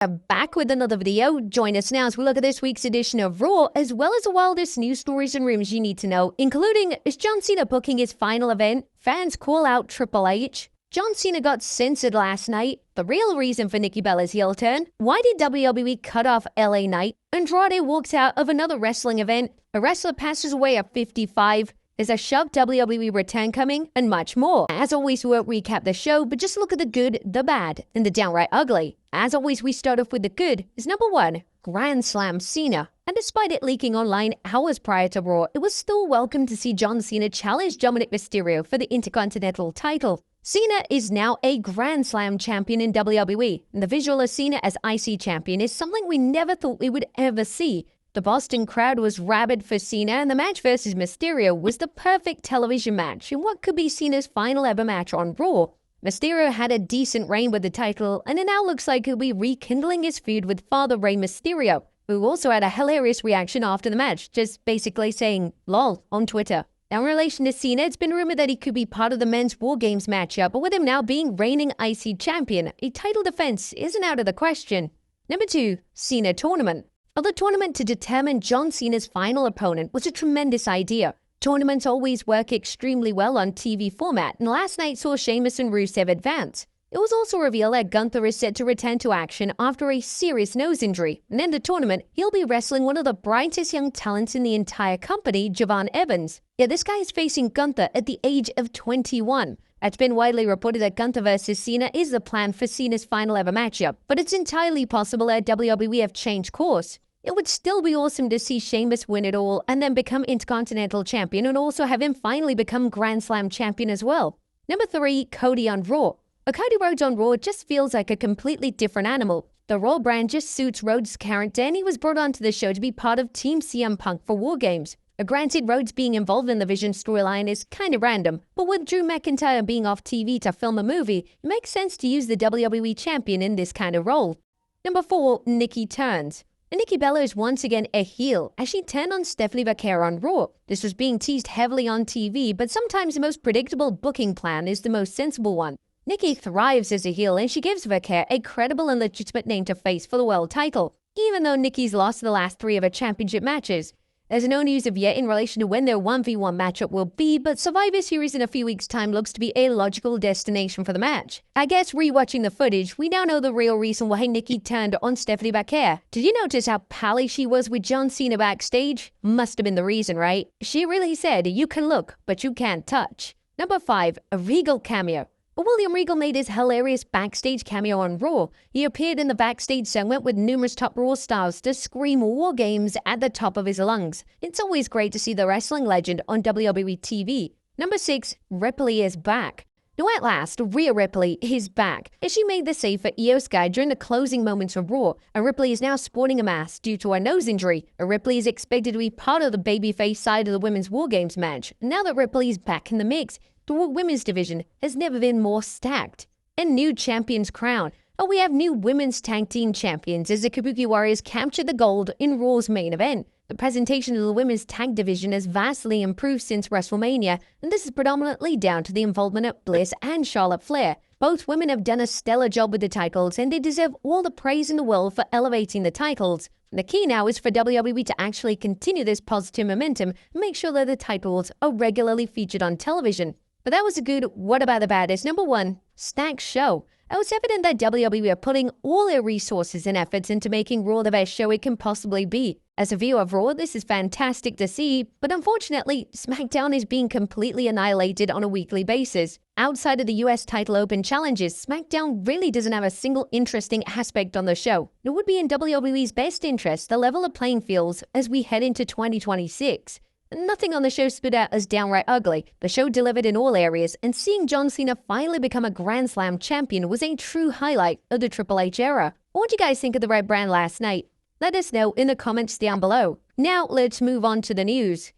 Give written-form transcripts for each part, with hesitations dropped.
Back with another video. Join us now as we look at this week's edition of Raw, as well as the wildest news stories and rumors you need to know, including, is John Cena booking his final event? Fans call out Triple H. John Cena got censored last night. The real reason for Nikki Bella's heel turn. Why did WWE cut off LA Knight? Andrade walks out of another wrestling event. A wrestler passes away at 55. Is a shoved WWE return coming? And much more. As always, we won't recap the show, but just look at the good, the bad, and the downright ugly. As always, we start off with the good. Is number 1, Grand Slam Cena. And despite it leaking online hours prior to Raw, it was still welcome to see John Cena challenge Dominic Mysterio for the Intercontinental title. Cena is now a Grand Slam champion in WWE, and the visual of Cena as IC champion is something we never thought we would ever see. The Boston crowd was rabid for Cena, and the match versus Mysterio was the perfect television match in what could be Cena's final ever match on Raw. Mysterio had a decent reign with the title, and it now looks like he'll be rekindling his feud with Father Rey Mysterio, who also had a hilarious reaction after the match, just basically saying "lol" on Twitter. Now, in relation to Cena, it's been rumored that he could be part of the men's War Games matchup, but with him now being reigning IC champion, a title defense isn't out of the question. Number 2, Cena Tournament. The tournament to determine John Cena's final opponent was a tremendous idea. Tournaments always work extremely well on TV format, and last night saw Sheamus and Rusev advance. It was also revealed that Gunther is set to return to action after a serious nose injury, and in the tournament, he'll be wrestling one of the brightest young talents in the entire company, Javon Evans. Yeah, this guy is facing Gunther at the age of 21. It's been widely reported that Gunther vs. Cena is the plan for Cena's final ever matchup, but it's entirely possible that WWE have changed course. It would still be awesome to see Sheamus win it all and then become Intercontinental Champion, and also have him finally become Grand Slam Champion as well. Number 3, Cody on Raw. Cody Rhodes on Raw just feels like a completely different animal. The Raw brand just suits Rhodes' character, and he was brought onto the show to be part of Team CM Punk for War Games. Granted, Rhodes being involved in the Vision storyline is kind of random, but with Drew McIntyre being off TV to film a movie, it makes sense to use the WWE Champion in this kind of role. Number 4, Nikki turns. Nikki Bella is once again a heel as she turned on Stephanie Vaquer on Raw. This was being teased heavily on TV, but sometimes the most predictable booking plan is the most sensible one. Nikki thrives as a heel, and she gives Vaquer a credible and legitimate name to face for the world title, even though Nikki's lost the last 3 of her championship matches. There's no news of yet in relation to when their 1v1 matchup will be, but Survivor Series in a few weeks' time looks to be a logical destination for the match. I guess rewatching the footage, we now know the real reason why Nikki turned on Stephanie Vaquer. Did you notice how pally she was with John Cena backstage? Must have been the reason, right? She really said, "You can look, but you can't touch." Number 5, a Regal cameo. William Regal made his hilarious backstage cameo on Raw. He appeared in the backstage segment with numerous top Raw stars to scream War Games at the top of his lungs. It's always great to see the wrestling legend on WWE TV. Number 6, Ripley is back. Now at last, Rhea Ripley is back, as she made the save for Io Sky during the closing moments of Raw. Ripley is now sporting a mask due to her nose injury. Ripley is expected to be part of the babyface side of the Women's War Games match. Now that Ripley is back in the mix, the women's division has never been more stacked. And new champions crown. We have new women's tag team champions as the Kabuki Warriors captured the gold in Raw's main event. The presentation of the women's tag division has vastly improved since WrestleMania, and this is predominantly down to the involvement of Bliss and Charlotte Flair. Both women have done a stellar job with the titles, and they deserve all the praise in the world for elevating the titles. The key now is for WWE to actually continue this positive momentum and make sure that the titles are regularly featured on television. But that was a good what about the baddest. Number 1, stacked show. It was evident that WWE are putting all their resources and efforts into making Raw the best show it can possibly be. As a viewer of Raw, this is fantastic to see, but unfortunately, SmackDown is being completely annihilated on a weekly basis. Outside of the US title open challenges, SmackDown really doesn't have a single interesting aspect on the show. It would be in WWE's best interest to level the playing fields as we head into 2026. Nothing on the show stood out as downright ugly. The show delivered in all areas, and seeing John Cena finally become a Grand Slam champion was a true highlight of the Triple H era. What did you guys think of the Red Brand last night? Let us know in the comments down below. Now let's move on to the news.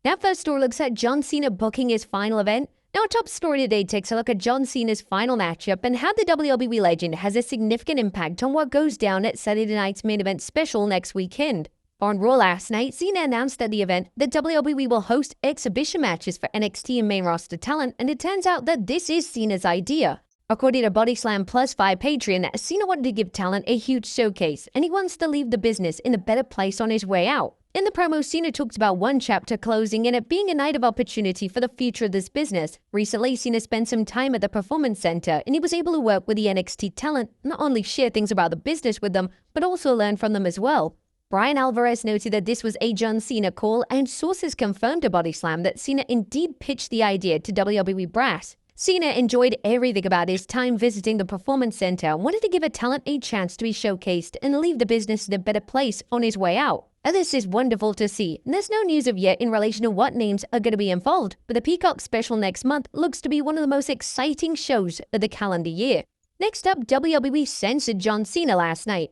Now first story looks at John Cena booking his final event. Now our top story today takes a look at John Cena's final matchup and how the WWE legend has a significant impact on what goes down at Saturday night's main event special next weekend. On Raw last night, Cena announced at the event that WWE will host exhibition matches for NXT and main roster talent, and it turns out that this is Cena's idea. According to Body Slam Plus 5 Patreon, Cena wanted to give talent a huge showcase, and he wants to leave the business in a better place on his way out. In the promo, Cena talks about one chapter closing and it being a night of opportunity for the future of this business. Recently, Cena spent some time at the Performance Center, and he was able to work with the NXT talent, not only share things about the business with them, but also learn from them as well. Brian Alvarez noted that this was a John Cena call, and sources confirmed to Body Slam that Cena indeed pitched the idea to WWE brass. Cena enjoyed everything about his time visiting the Performance Center and wanted to give a talent a chance to be showcased and leave the business in a better place on his way out. And this is wonderful to see. There's no news of yet in relation to what names are going to be involved, but the Peacock special next month looks to be one of the most exciting shows of the calendar year. Next up, WWE censored John Cena last night.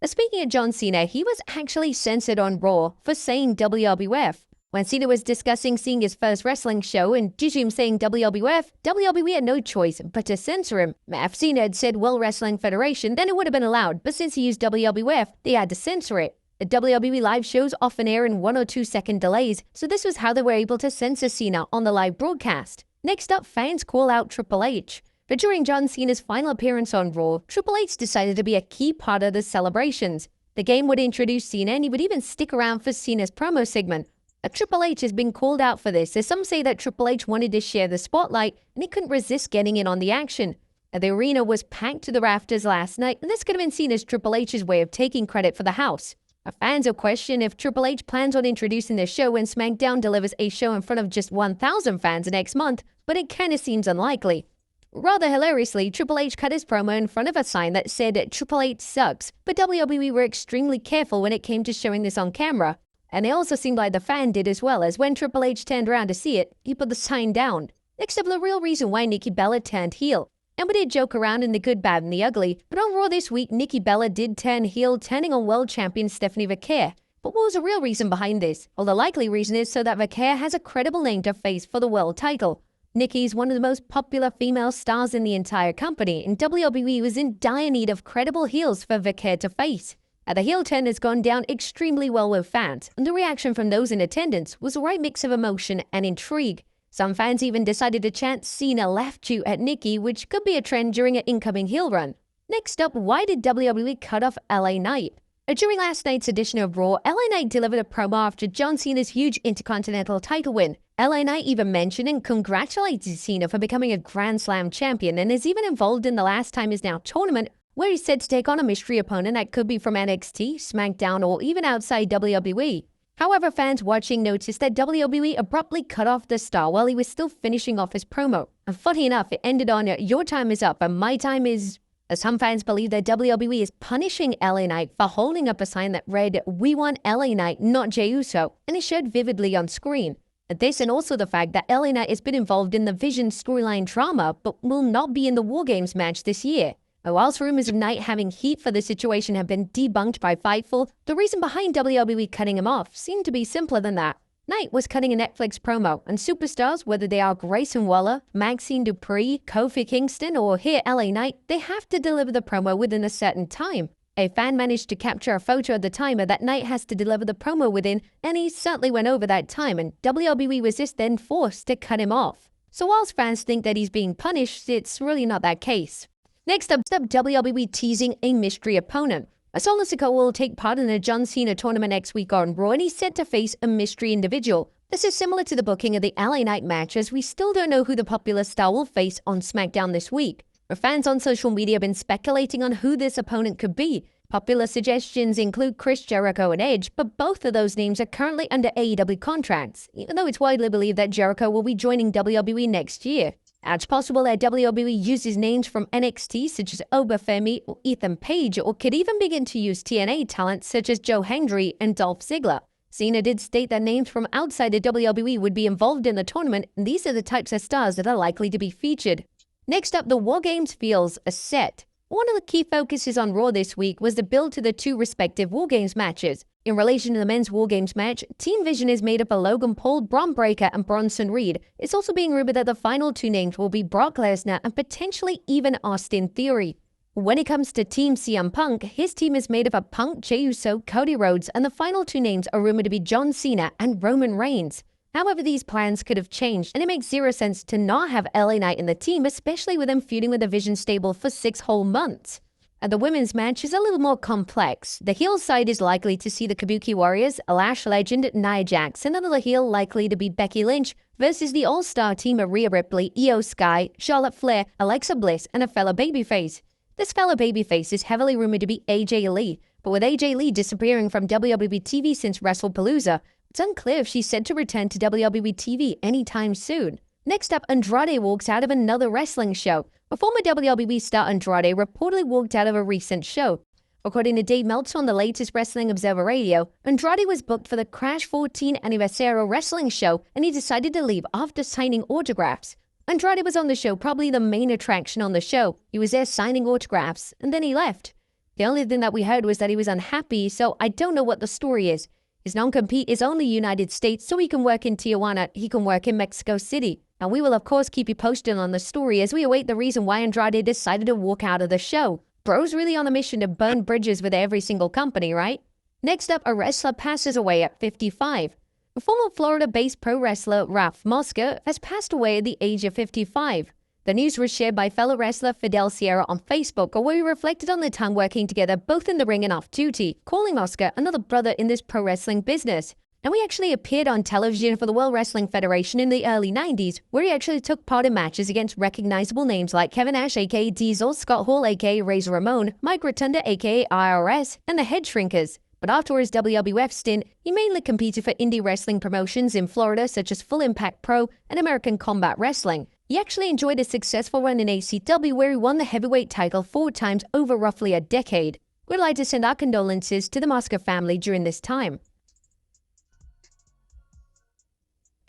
Speaking of John Cena, he was actually censored on Raw for saying WWF. When Cena was discussing seeing his first wrestling show and due to him saying WWF, WWE had no choice but to censor him. If Cena had said World Wrestling Federation, then it would have been allowed, but since he used WWF, they had to censor it. The WWE live shows often air in 1 or 2 second delays, so this was how they were able to censor Cena on the live broadcast. Next up, fans call out Triple H. But during John Cena's final appearance on Raw, Triple H decided to be a key part of the celebrations. The game would introduce Cena, and he would even stick around for Cena's promo segment. Triple H has been called out for this, as some say that Triple H wanted to share the spotlight, and he couldn't resist getting in on the action. The arena was packed to the rafters last night, and this could have been seen as Triple H's way of taking credit for the house. Fans have questioned if Triple H plans on introducing the show when SmackDown delivers a show in front of just 1,000 fans next month, but it kinda seems unlikely. Rather hilariously, Triple H cut his promo in front of a sign that said Triple H sucks, but WWE were extremely careful when it came to showing this on camera. And it also seemed like the fan did as well, as when Triple H turned around to see it, he put the sign down. Next up, the real reason why Nikki Bella turned heel. And we did joke around in the good, bad, and the ugly, but on Raw this week, Nikki Bella did turn heel, turning on world champion Stephanie Vaquer. But what was the real reason behind this? Well, the likely reason is so that Vaquer has a credible name to face for the world title. Nikki is one of the most popular female stars in the entire company, and WWE was in dire need of credible heels for Vaquer to face. The heel turn has gone down extremely well with fans, and the reaction from those in attendance was the right mix of emotion and intrigue. Some fans even decided to chant "Cena left you" at Nikki, which could be a trend during an incoming heel run. Next up, why did WWE cut off LA Knight? During last night's edition of Raw, LA Knight delivered a promo after John Cena's huge Intercontinental title win. LA Knight even mentioned and congratulated Cena for becoming a Grand Slam champion, and is even involved in the Last Time Is Now tournament, where he's said to take on a mystery opponent that could be from NXT, SmackDown, or even outside WWE. However, fans watching noticed that WWE abruptly cut off the star while he was still finishing off his promo. And funny enough, it ended on "Your time is up and my time is..." Some fans believe that WWE is punishing LA Knight for holding up a sign that read "We want LA Knight, not Jey Uso," and it showed vividly on screen. This and also the fact that LA Knight has been involved in the Vision storyline drama, but will not be in the War Games match this year. Whilst rumors of Knight having heat for the situation have been debunked by Fightful, the reason behind WWE cutting him off seemed to be simpler than that. Knight was cutting a Netflix promo, and superstars, whether they are Grayson Waller, Maxine Dupree, Kofi Kingston, or here LA Knight, they have to deliver the promo within a certain time. A fan managed to capture a photo of the timer that Knight has to deliver the promo within, and he certainly went over that time, and WWE was just then forced to cut him off. So whilst fans think that he's being punished, it's really not that case. Next up, WWE teasing a mystery opponent. Solo Sikoa will take part in the John Cena tournament next week on Raw, and he's set to face a mystery individual. This is similar to the booking of the LA Knight match, as we still don't know who the popular star will face on SmackDown this week. Fans on social media have been speculating on who this opponent could be. Popular suggestions include Chris Jericho and Edge, but both of those names are currently under AEW contracts, even though it's widely believed that Jericho will be joining WWE next year. It's possible that WWE uses names from NXT such as Oba Femi or Ethan Page, or could even begin to use TNA talent such as Joe Hendry and Dolph Ziggler. Cena did state that names from outside the WWE would be involved in the tournament, and these are the types of stars that are likely to be featured. Next up, the War Games feels set. One of the key focuses on Raw this week was the build to the 2 respective War Games matches. In relation to the men's War Games match, Team Vision is made up of Logan Paul, Bron Breakker, and Bronson Reed. It's also being rumored that the final 2 names will be Brock Lesnar and potentially even Austin Theory. When it comes to Team CM Punk, his team is made up of Punk, Jey Uso, Cody Rhodes, and the final 2 names are rumored to be John Cena and Roman Reigns. However, these plans could have changed, and it makes zero sense to not have LA Knight in the team, especially with them feuding with the Vision stable for 6 whole months. And the women's match is a little more complex. The heel side is likely to see the Kabuki Warriors, a Lash legend, Nia Jax, and another heel likely to be Becky Lynch, versus the all-star team of Rhea Ripley, Io Sky, Charlotte Flair, Alexa Bliss, and a fellow babyface. This fellow babyface is heavily rumored to be AJ Lee, but with AJ Lee disappearing from WWE TV since WrestlePalooza, it's unclear if she's set to return to WWE TV anytime soon. Next up, Andrade walks out of another wrestling show. A former WWE star Andrade reportedly walked out of a recent show. According to Dave Meltzer on the latest Wrestling Observer Radio, Andrade was booked for the Crash 14 Aniversario wrestling show, and he decided to leave after signing autographs. Andrade was on the show, probably the main attraction on the show. He was there signing autographs, and then he left. The only thing that we heard was that he was unhappy, so I don't know what the story is. His non-compete is only United States, so he can work in Tijuana, he can work in Mexico City. And we will of course keep you posted on the story as we await the reason why Andrade decided to walk out of the show. Bro's really on a mission to burn bridges with every single company, right? Next up, a wrestler passes away at 55. A former Florida-based pro wrestler, Ralph Mosca, has passed away at the age of 55. The news was shared by fellow wrestler Fidel Sierra on Facebook, where he reflected on their time working together both in the ring and off duty, calling Mosca another brother in this pro wrestling business. And he actually appeared on television for the World Wrestling Federation in the early 90s, where he actually took part in matches against recognizable names like Kevin Nash aka Diesel, Scott Hall aka Razor Ramon, Mike Rotunda aka IRS, and the Head Shrinkers. But after his WWF stint, he mainly competed for indie wrestling promotions in Florida such as Full Impact Pro and American Combat Wrestling. He actually enjoyed a successful run in ACW where he won the heavyweight title 4 times over roughly a decade. We'd like to send our condolences to the Mosca family during this time.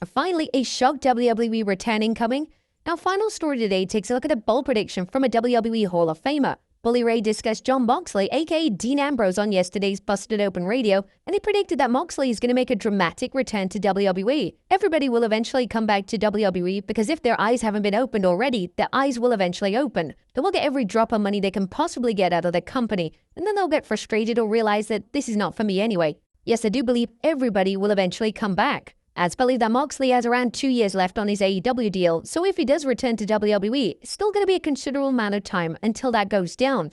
Finally, a shock WWE return incoming. Our final story today takes a look at a bold prediction from a WWE Hall of Famer. Bully Ray discussed Jon Moxley, aka Dean Ambrose, on yesterday's Busted Open Radio, and he predicted that Moxley is going to make a dramatic return to WWE. Everybody will eventually come back to WWE because if their eyes haven't been opened already, their eyes will eventually open. They will get every drop of money they can possibly get out of their company, and then they'll get frustrated or realize that this is not for me anyway. Yes, I do believe everybody will eventually come back. As believe that Moxley has around 2 years left on his AEW deal, so if he does return to WWE, it's still going to be a considerable amount of time until that goes down.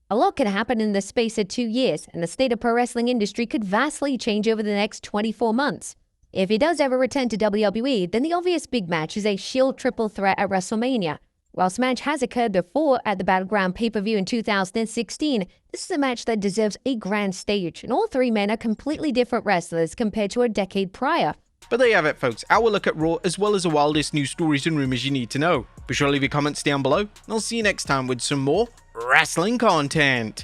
A lot can happen in the space of 2 years, and the state of pro wrestling industry could vastly change over the next 24 months. If he does ever return to WWE, then the obvious big match is a Shield triple threat at WrestleMania. Whilst the match has occurred before at the Battleground pay-per-view in 2016, this is a match that deserves a grand stage, and all 3 men are completely different wrestlers compared to a decade prior. But there you have it, folks, our look at Raw as well as the wildest news stories and rumors you need to know. Be sure to leave your comments down below, and I'll see you next time with some more wrestling content.